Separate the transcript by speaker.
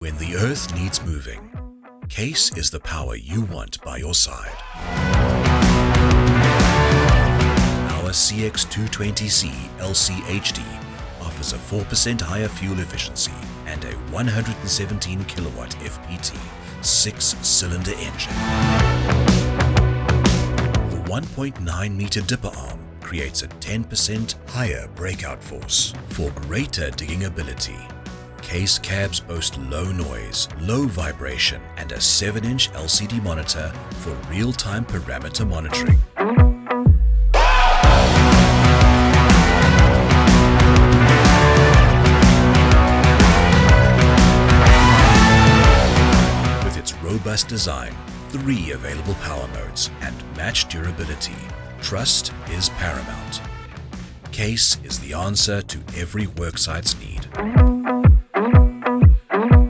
Speaker 1: When the earth needs moving, CASE is the power you want by your side. Our CX220C LC HD offers a 4% higher fuel efficiency and a 117 kilowatt FPT 6-cylinder engine. The 1.9 meter dipper arm creates a 10% higher breakout force for greater digging ability. CASE cabs boast low noise, low vibration, and a 7-inch LCD monitor for real-time parameter monitoring. With its robust design, 3 available power modes, and matched durability, trust is paramount. CASE is the answer to every worksite's need.